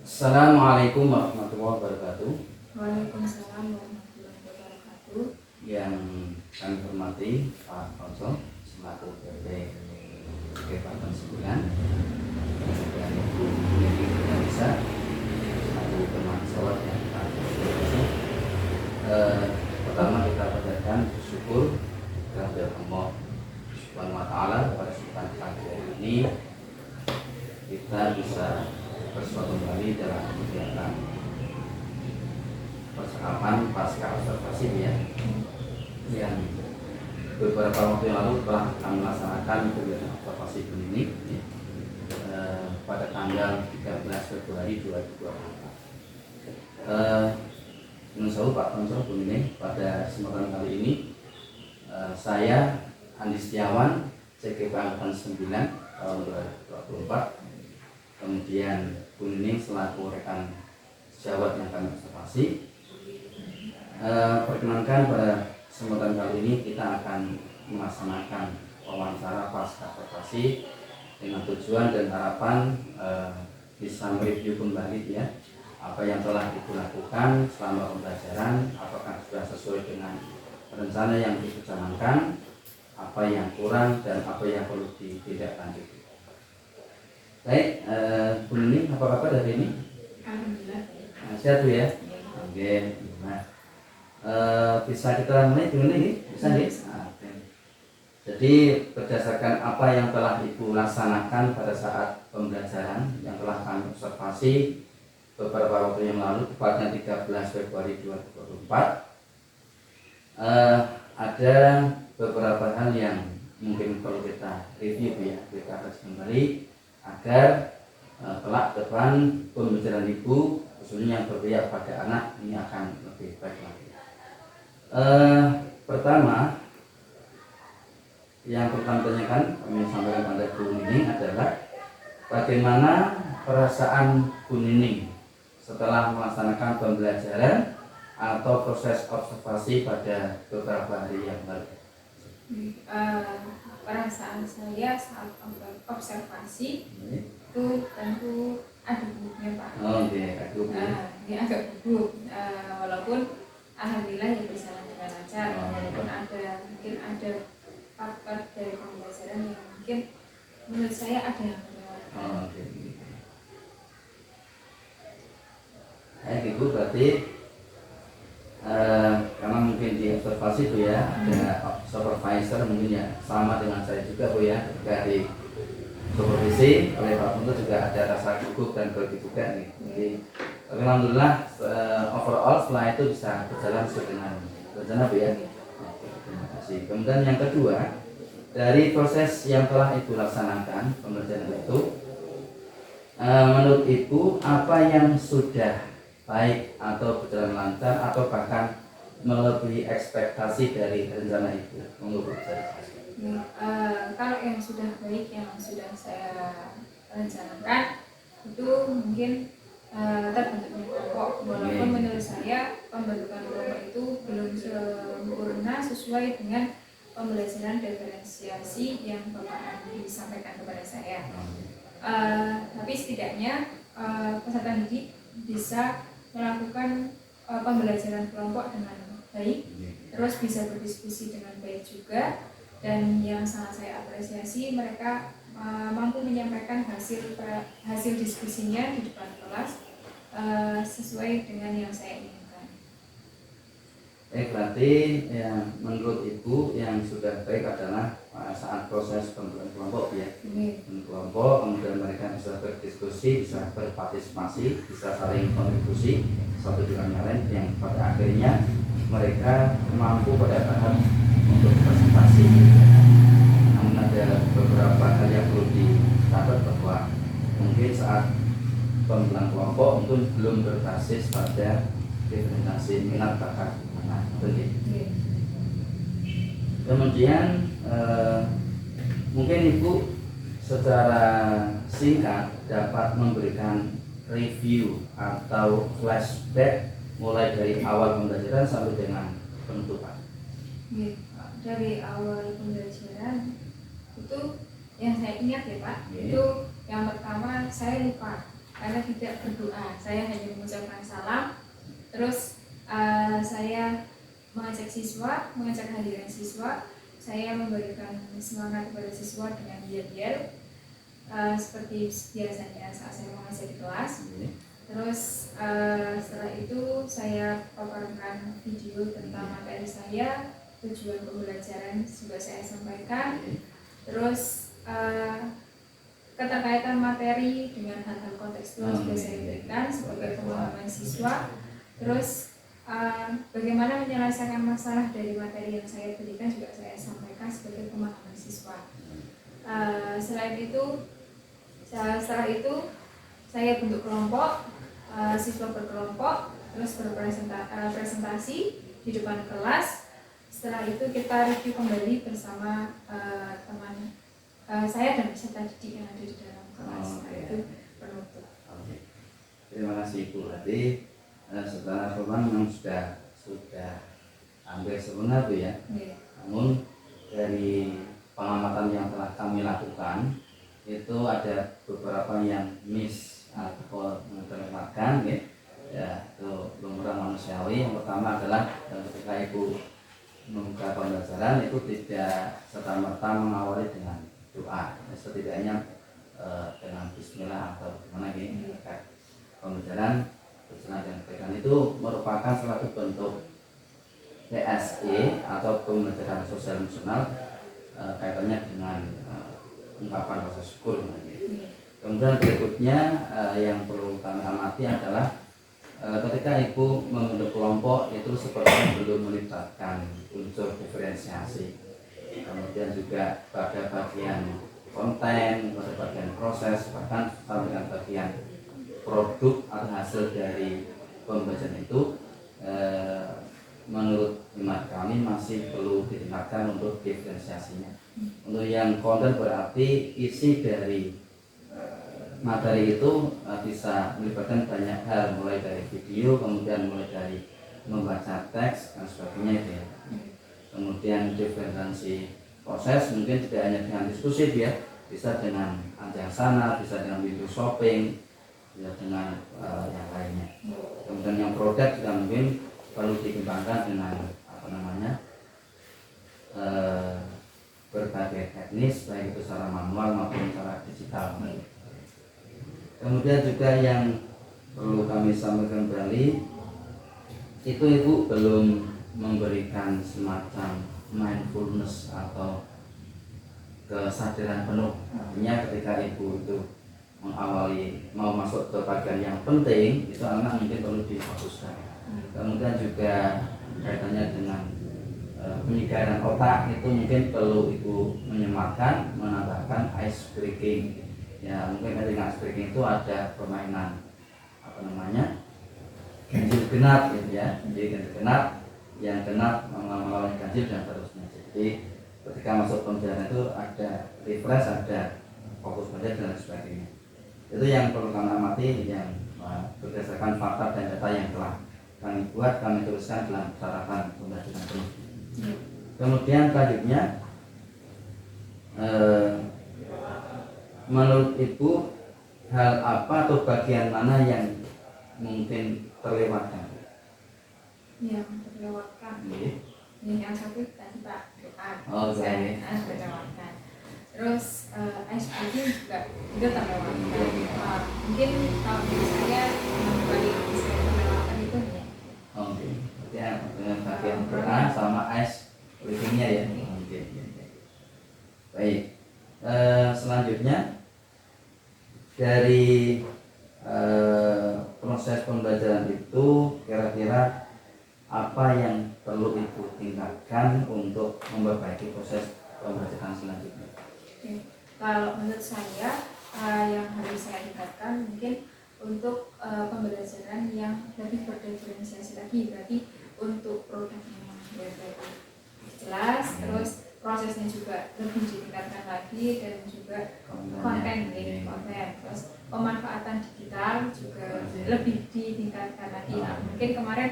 Assalamualaikum warahmatullahi wabarakatuh. Waalaikumsalam warahmatullahi wabarakatuh. Yang kami hormati Pak Konsul selaku PP Kabupaten 9, kemudian Ibu Nedi Nisa selaku teman sholat yang Pak Konsul. Pertama kita panjatkan bersyukur kepada Allah Subhanahu wa Ta'ala pada kesempatan pagi hari ini kita bisa bersua kembali dalam kegiatan percakapan pasca observasi ya, yang beberapa waktu yang lalu telah kami laksanakan kegiatan observasi klinik pada tanggal 13 Februari 2024. Menurut Pak Konsul Kuning, pada kesempatan kali ini saya Andi Setiawan, CGP Angkatan 9 tahun 2024, kemudian Kuning selaku rekan sejawat yang kami observasi. Perkenankan pada kesempatan kali ini kita akan melaksanakan wawancara pasca observasi dengan tujuan dan harapan bisa mereview kembali ya apa yang telah dilakukan selama pembelajaran, apakah sudah sesuai dengan rencana yang dicanangkan, apa yang kurang dan apa yang perlu ditindaklanjuti. Baik, Bu Nini, apa kabar hari ini? Alhamdulillah. Sehat Bu ya? Oke. Nah, bisa kita mulai Bu Nini? Bisa nih? Oke. Jadi berdasarkan apa yang telah Ibu laksanakan pada saat pembelajaran yang telah kami observasi beberapa waktu yang lalu, tepatnya 13 Februari 2024, ada beberapa hal yang mungkin perlu kita review ya, kita harus kembali agar kelak depan pembelajaran Ibu khususnya yang berpihak pada anak ini akan lebih baik lagi. Pertama yang pertama tanyakan kami sampaikan pada Bu Nining adalah bagaimana perasaan Bu Nining setelah melaksanakan pembelajaran atau proses observasi pada beberapa hari yang lalu. Perasaan saya saat observasi itu tentu ada gugupnya Pak. Ini agak gugup, walaupun alhamdulillah ya berjalan dengan lancar. Walaupun mungkin ada faktor dari pembelajaran yang mungkin menurut saya ada yang melewatkan. Ibu berarti karena mungkin di observasi Bu ya ada supervisor mungkin ya sama dengan saya juga Bu ya, dari supervisi oleh Pak Punto juga ada rasa gugup dan begitu juga nih. Jadi alhamdulillah overall setelah itu bisa berjalan sesuai dengan rencana Bu ya. Terima kasih. Kemudian yang kedua, dari proses yang telah Ibu laksanakan pembelajaran itu, menurut Ibu apa yang sudah baik atau berjalan lancar atau bahkan melebihi ekspektasi dari rencana Ibu? Kalau yang sudah baik yang sudah saya rencanakan itu mungkin terbentuknya kelompok, walaupun menurut saya pembentukan kelompok itu belum sempurna sesuai dengan pembelajaran diferensiasi yang Bapak Andi sampaikan kepada saya. Tapi setidaknya peserta didik bisa melakukan pembelajaran kelompok dengan baik, terus bisa berdiskusi dengan baik juga, dan yang sangat saya apresiasi mereka mampu menyampaikan hasil diskusinya di depan kelas sesuai dengan yang saya inginkan. Berarti ya, menurut Ibu yang sudah baik adalah saat proses pembentukan kelompok ya, kelompok, kemudian mereka bisa berdiskusi, bisa berpartisipasi, bisa saling kontribusi satu dengan yang lain, yang pada akhirnya mereka mampu pada tahap untuk presentasi. Namun ada beberapa hal yang perlu dicatat bahwa mungkin saat pembentukan kelompok mungkin belum berbasis pada diferensiasi minat bakat. Kemudian mungkin Ibu secara singkat dapat memberikan review atau flashback mulai dari awal pembelajaran sampai dengan penutupan. Dari awal pembelajaran itu yang saya ingat ya Pak, itu yang pertama saya lupa karena tidak berdoa. Saya hanya mengucapkan salam, terus saya mengajak siswa, mengajak hadirin siswa, saya memberikan semangat kepada siswa dengan yel-yel seperti biasanya saat saya mengajar di kelas. Terus setelah itu saya paparkan video tentang materi saya, tujuan pembelajaran juga saya sampaikan. Terus keterkaitan materi dengan hal-hal kontekstual juga saya berikan sebagai pemahaman siswa. Terus bagaimana menyelesaikan masalah dari materi yang saya berikan juga saya sampaikan sebagai pemahaman siswa. Setelah itu saya bentuk kelompok, siswa berkelompok, terus berpresentasi di depan kelas. Setelah itu kita review kembali bersama teman saya dan peserta didik yang ada di dalam kelas. Itu penutup. Terima kasih Bu. Berarti setelah Roman memang sudah hampir sempurna Bu ya. Namun dari pengamatan yang telah kami lakukan itu ada beberapa yang miss atau terlewatkan ya, itu lumrah manusiawi. Yang pertama adalah ketika Ibu membuka pembelajaran itu tidak serta-merta mengawali dengan doa, setidaknya dengan bismillah atau gimana gitu. Pembelajaran berjalan dengan kebaikan itu merupakan salah satu bentuk PSE atau pembelajaran sosial emosional kaitannya dengan ungkapan rasa syukur. Kemudian berikutnya yang perlu kami amati adalah ketika Ibu membentuk kelompok itu sepertinya belum melibatkan unsur diferensiasi. Kemudian juga pada bagian konten, pada bagian proses, bahkan sampai dengan bagian produk atau hasil dari pembelajaran itu menurut hemat kami masih perlu ditingkatkan untuk diferensiasinya. Untuk yang konten berarti isi dari materi itu bisa melibatkan banyak hal, mulai dari video, kemudian mulai dari membaca teks dan sebagainya itu ya. Kemudian diferensiasi proses mungkin tidak hanya dengan diskusi ya, bisa dengan ajang sana, bisa dengan window shopping, bisa dengan yang lainnya. Kemudian yang produk juga mungkin perlu dikembangkan dengan berbagai teknis, baik itu secara manual maupun secara digital. Kemudian juga yang perlu kami sampaikan kembali itu Ibu belum memberikan semacam mindfulness atau kesadaran penuh. Artinya ketika Ibu itu mengawali mau masuk ke bagian yang penting itu anak mungkin perlu difokuskan. Kemudian juga kaitannya dengan penyegaran otak itu mungkin perlu Ibu menyematkan, menambahkan ice breaking. Ya mungkin dengan ice breaking itu ada permainan ganjil genap gitu ya. Jadi ganjil genap, yang genap melawan ganjil dan terusnya. Jadi ketika masuk pembelajaran itu ada refresh, ada fokus belajar dan sebagainya. Itu yang perlu kami amati, yang berdasarkan fakta dan data yang telah kami buat, kami tuliskan dalam catatan pembelajaran ini. Kemudian selanjutnya menurut Ibu hal apa atau bagian mana yang mungkin terlewatkan? Yang terlewatkan. Yang satu tadi Pak doa. Saya terlewatkan. Terus ice breaking juga itu terlewatkan. Mungkin kalau menurut saya yang paling saya terlewatkan itu ya. Oke. Dengan bagian doa sama ice breakingnya ya. Oke. Baik. Selanjutnya dari proses pembelajaran itu kira-kira apa yang perlu Ibu tingkatkan untuk memperbaiki proses pembelajaran selanjutnya? Kalau menurut saya yang harus saya tingkatkan mungkin untuk pembelajaran yang lebih berdiferensiasi lagi, berarti untuk produknya yang lebih jelas, terus prosesnya juga lebih ditingkatkan lagi, dan juga konten, terus pemanfaatan digital juga lebih ditingkatkan lagi. Nah, mungkin kemarin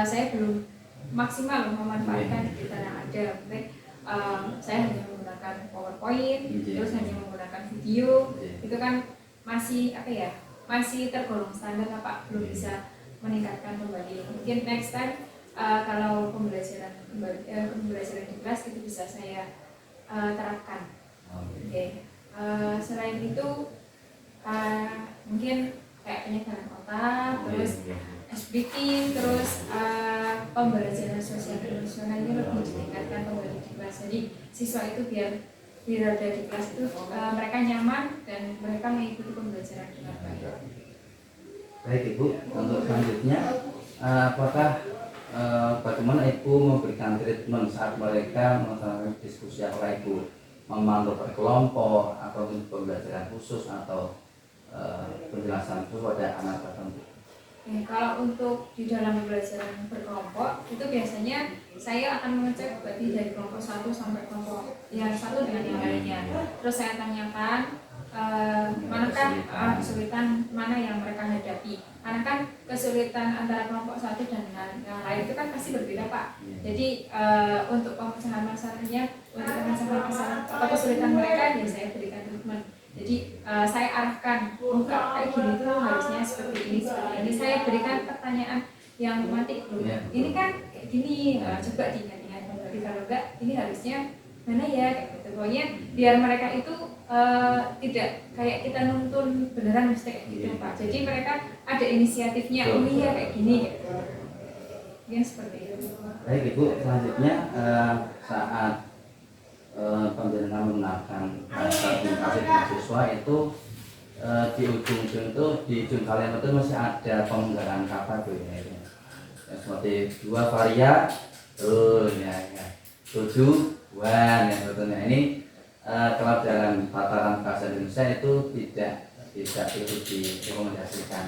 saya belum maksimal memanfaatkan digital yang ada. Mungkin saya hanya menggunakan PowerPoint, terus hanya menggunakan video, itu kan masih masih tergolong standar lah Pak, belum bisa meningkatkan kembali. Mungkin next time kalau pembelajaran di kelas itu bisa saya terapkan. Oke. Selain itu mungkin kayak penyegaran otak, terus speaking, terus pembelajaran sosial emosional ini lebih ditingkatkan kembali di kelas. Jadi siswa itu biar berada di kelas itu mereka nyaman dan mereka mengikuti pembelajaran dengan baik. Baik Ibu, untuk selanjutnya apakah bagaimana Ibu memberikan treatment saat mereka melakukan diskusi, apakah Ibu memantau per kelompok atau pembelajaran khusus atau penjelasan khusus pada anak tertentu? Kalau untuk di dalam pembelajaran berkelompok itu biasanya saya akan mengecek berarti dari kelompok 1 sampai kelompok yang satu dengan yang lainnya. Terus saya tanyakan manakah kesulitan mana yang mereka hadapi. Karena kan kesulitan antara kelompok 1 dan yang lain itu kan pasti berbeda Pak. Jadi untuk pemecahan masalahnya, untuk pemecahan masalah atau kesulitan mereka ya saya berikan treatment. Jadi saya arahkan kayak gini tuh harusnya seperti ini. Saya berikan pertanyaan yang mati dulu. Ini kan kayak gini, coba diingat-ingat kembali. Kalau enggak, ini harusnya mana ya kayak gitu. Pokoknya biar mereka itu tidak kayak kita nuntun beneran mesti kayak gitu Pak. Jadi mereka ada inisiatifnya. Oh iya kayak gini gitu. Yang seperti itu. Baik Ibu, selanjutnya saat pembelajaran menggunakan bahasa komunikasi mahasiswa itu di ujung-ujung itu di ujung kalimat itu masih ada pengunggaran kata tuh ya, seperti 2 varia ya 7-an ya sebetulnya ini pelajaran tataran bahasa Indonesia itu tidak itu direkomendasikan.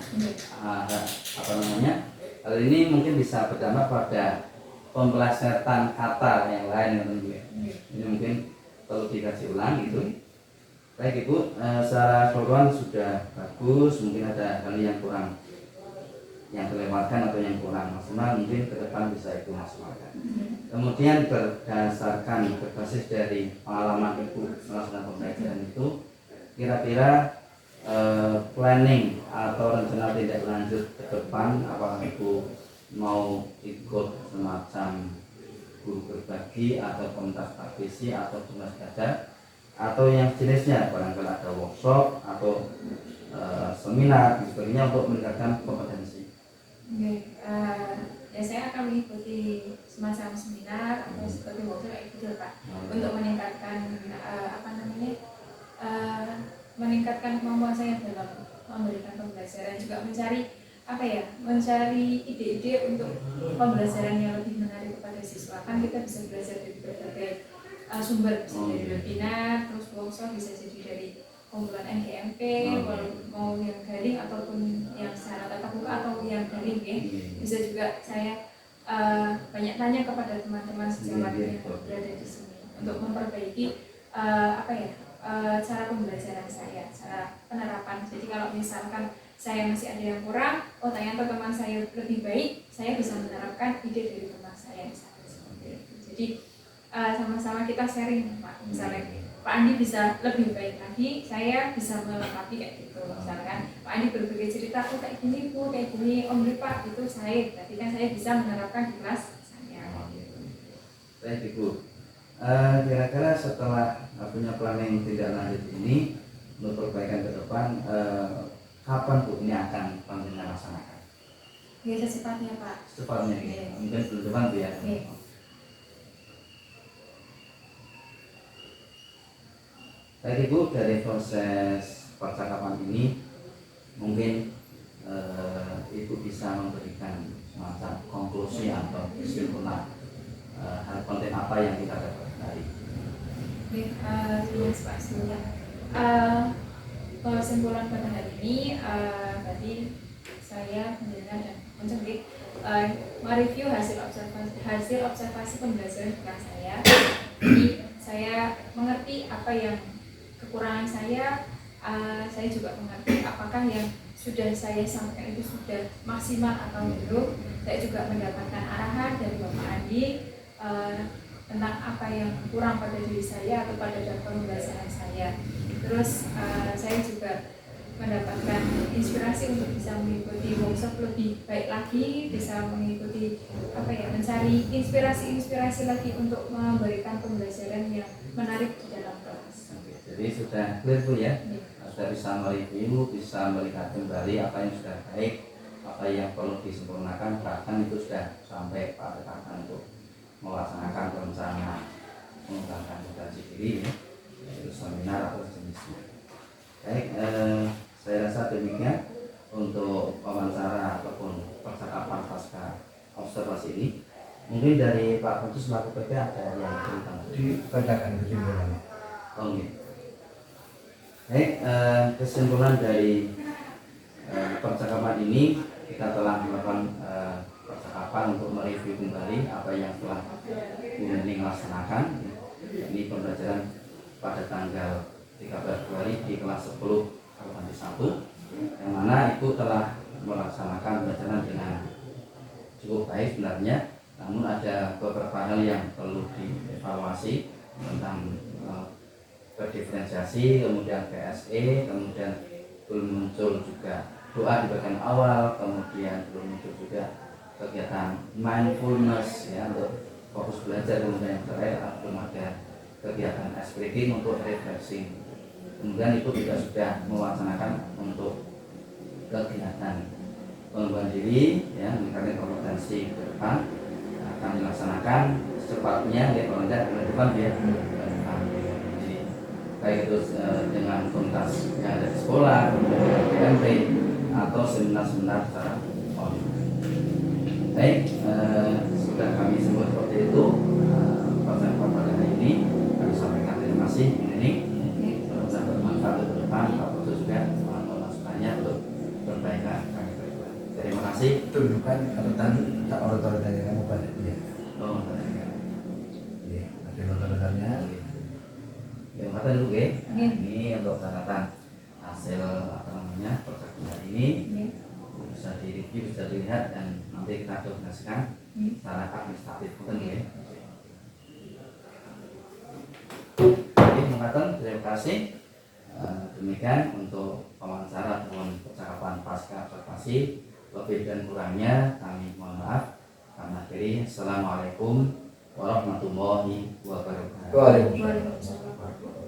Apa namanya, hal ini mungkin bisa berdampak pada pembelajaran kata yang lain ya. Ini mungkin perlu dikaji ulang gitu. Baik Ibu, secara keseluruhan sudah bagus, mungkin ada hal yang kurang yang terlewatkan atau yang kurang maksimal, mungkin ke depan bisa Ibu maksimalkan. Kemudian berdasarkan berbasis dari pengalaman Ibu melaksanakan pembelajaran itu, kira-kira planning atau rencana tindak lanjut ke depan, apakah Ibu mau ikut semacam guru berbagi atau komunitas praktisi atau tugas belajar atau yang jenisnya, barangkali ada workshop atau seminar dan sebagainya untuk meningkatkan kompetensi. Ya saya akan mengikuti semacam seminar atau seperti workshop kayak gitu Pak, untuk meningkatkan meningkatkan kemampuan saya dalam memberikan pembelajaran, juga mencari ide-ide untuk pembelajaran yang lebih menarik kepada siswa. Kan kita bisa belajar dari berbagai sumber, bisa dari webinar, terus workshop, bisa jadi dari kumpulan NGMP, mau yang daring ataupun yang secara tatap muka atau yang daring ya. Bisa juga saya banyak tanya kepada teman-teman sejawat yang berada di sini untuk memperbaiki cara pembelajaran saya, cara penerapan. Jadi kalau misalkan saya masih ada yang kurang, ternyata teman saya lebih baik, saya bisa menerapkan ide dari teman saya misalnya seperti itu. Jadi sama-sama kita sharing Pak. Misalnya Pak Andi bisa lebih baik lagi, saya bisa melengkapi kayak gitu. Misalkan Pak Andi berbagi cerita, kayak gini Bu, kayak gini Om Pak, itu saya. Berarti kan saya bisa menerapkan di kelas saya. Baik Ibu, kira-kira setelah punya planning tindak lanjut ini untuk perbaikan ke depan, kapan Bu ini akan panjenengan laksanakan? Ya secepatnya Pak. Secepatnya, mungkin belum depan Bu ya. Baik Ibu, dari proses percakapan ini mungkin Ibu bisa memberikan semacam konklusi atau kesimpulan hal penting apa yang kita dapat dari. Terima kasih Pak Surya. Kesimpulan pada hari ini tadi saya mendengar dan mencerdik mereview hasil observasi pembelajaran di kelas saya. Jadi saya mengerti apa yang kekurangan saya juga mengerti apakah yang sudah saya sampaikan itu sudah maksimal atau belum. Saya juga mendapatkan arahan dari Bapak Andi tentang apa yang kurang pada diri saya atau pada dalam pembelajaran saya. Terus saya juga mendapatkan inspirasi untuk bisa mengikuti workshop lebih baik lagi, bisa mengikuti mencari inspirasi lagi untuk memberikan pembelajaran yang menarik di dalam kelas. Oke, jadi sudah clear Bu ya, Ya. sudah bisa mereview, bisa melihat kembali apa yang sudah baik, apa yang perlu disempurnakan, bahkan itu sudah sampai pada tahap untuk melaksanakan perencanaan mengembangkan potensi diri, yaitu seminar atau jenisnya. Baik, saya rasa demikian untuk wawancara ataupun percakapan pasca observasi ini. Mungkin dari Pak Putus selaku PP ada yang tentang dibacakan kesimpulannya. Oke. Baik, kesimpulan dari percakapan ini, kita telah melakukan percakapan untuk mereview kembali apa yang telah Bu Nening laksanakan. Ini pembelajaran pada tanggal 13 Februari di kelas 10 Kabupaten 1, yang mana Ibu telah melaksanakan pembelajaran dengan cukup baik sebenarnya, namun ada beberapa hal yang perlu dievaluasi tentang berdiferensiasi, kemudian PSE, kemudian belum muncul juga doa di bagian awal, kemudian belum muncul juga kegiatan mindfulness ya untuk fokus belajar, kemudian yang terakhir belum ada kegiatan ice breaking untuk refreshing. Kemudian itu juga sudah mewacanakan untuk kegiatan pengembangan diri ya, meningkatkan kompetensi ke depan akan dilaksanakan secepatnya ya, kalau tidak ke depan ya ke depan. Jadi baik itu dengan komunitas yang ada di sekolah, kemudian PMP atau seminar-seminar secara online. Baik, sudah kami sebut seperti itu pertemuan pada hari ini. Kami sampaikan terima kasih ini. Semoga bermanfaat untuk depan, Pak Putus juga masukannya untuk perbaikan kami berdua. Terima kasih. Tunjukkan catatan tak otor-otornya kamu pada dia. Oh, terima Ada otor-otornya. Terima kasih dulu ya. Oke. Ini untuk catatan hasil percakapan hari ini. Bisa direview, bisa dilihat, dan nanti kita koordinasikan secara administratif mungkin ya. Terima kasih. Demikian untuk wawancara ataupun percakapan pasca observasi. Lebih dan kurangnya kami mohon maaf. Kami akhiri. Assalamualaikum warahmatullahi wabarakatuh. Waalaikumsalam. Waalaikumsalam.